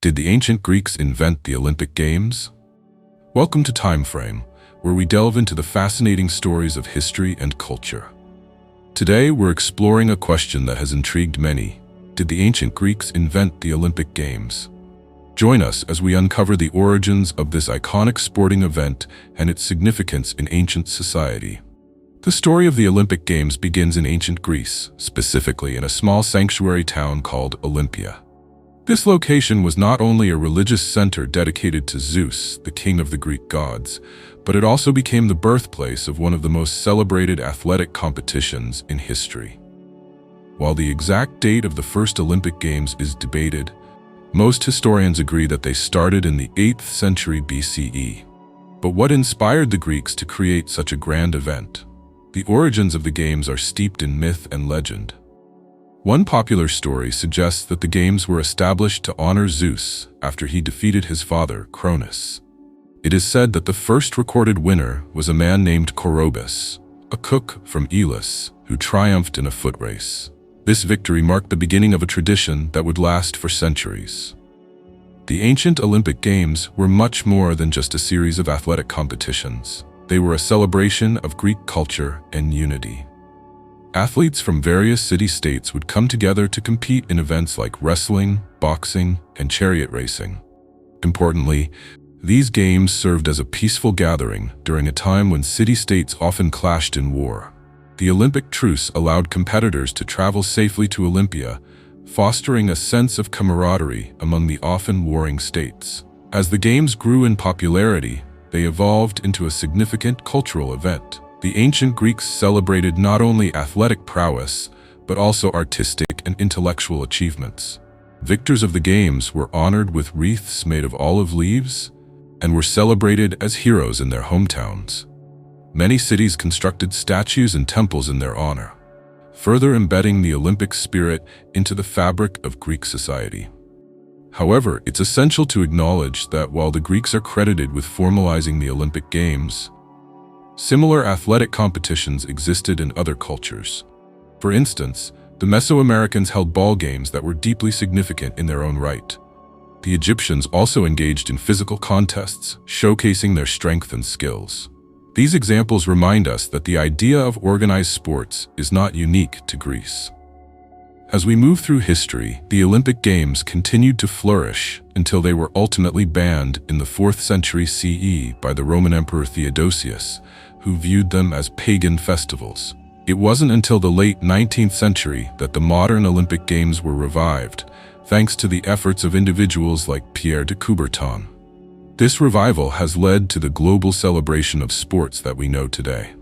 Did the ancient Greeks invent the Olympic Games? Welcome to TimeFrame, where we delve into the fascinating stories of history and culture. Today, we're exploring a question that has intrigued many. Did the ancient Greeks invent the Olympic Games? Join us as we uncover the origins of this iconic sporting event and its significance in ancient society. The story of the Olympic Games begins in ancient Greece, specifically in a small sanctuary town called Olympia. This location was not only a religious center dedicated to Zeus, the king of the Greek gods, but it also became the birthplace of one of the most celebrated athletic competitions in history. While the exact date of the first Olympic Games is debated, most historians agree that they started in the 8th century BCE. But what inspired the Greeks to create such a grand event? The origins of the Games are steeped in myth and legend. One popular story suggests that the Games were established to honor Zeus after he defeated his father, Cronus. It is said that the first recorded winner was a man named Coroebus, a cook from Elis, who triumphed in a foot race. This victory marked the beginning of a tradition that would last for centuries. The ancient Olympic Games were much more than just a series of athletic competitions. They were a celebration of Greek culture and unity. Athletes from various city-states would come together to compete in events like wrestling, boxing, and chariot racing. Importantly, these games served as a peaceful gathering during a time when city-states often clashed in war. The Olympic truce allowed competitors to travel safely to Olympia, fostering a sense of camaraderie among the often warring states. As the Games grew in popularity, they evolved into a significant cultural event. The ancient Greeks celebrated not only athletic prowess, but also artistic and intellectual achievements. Victors of the Games were honored with wreaths made of olive leaves and were celebrated as heroes in their hometowns. Many cities constructed statues and temples in their honor, further embedding the Olympic spirit into the fabric of Greek society. However, it's essential to acknowledge that while the Greeks are credited with formalizing the Olympic Games, similar athletic competitions existed in other cultures. For instance, the Mesoamericans held ball games that were deeply significant in their own right. The Egyptians also engaged in physical contests, showcasing their strength and skills. These examples remind us that the idea of organized sports is not unique to Greece. As we move through history, the Olympic Games continued to flourish until they were ultimately banned in the 4th century CE by the Roman Emperor Theodosius, who viewed them as pagan festivals. It wasn't until the late 19th century that the modern Olympic Games were revived, thanks to the efforts of individuals like Pierre de Coubertin. This revival has led to the global celebration of sports that we know today.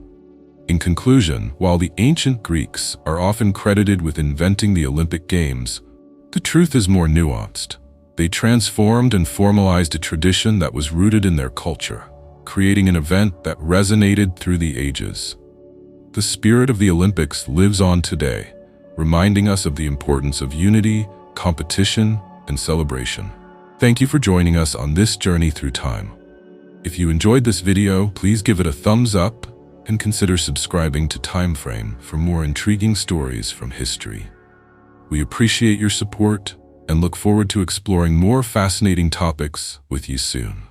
In conclusion, while the ancient Greeks are often credited with inventing the Olympic Games, the truth is more nuanced. They transformed and formalized a tradition that was rooted in their culture, creating an event that resonated through the ages. The spirit of the Olympics lives on today, reminding us of the importance of unity, competition, and celebration. Thank you for joining us on this journey through time. If you enjoyed this video, please give it a thumbs up and consider subscribing to TimeFrame for more intriguing stories from history. We appreciate your support and look forward to exploring more fascinating topics with you soon.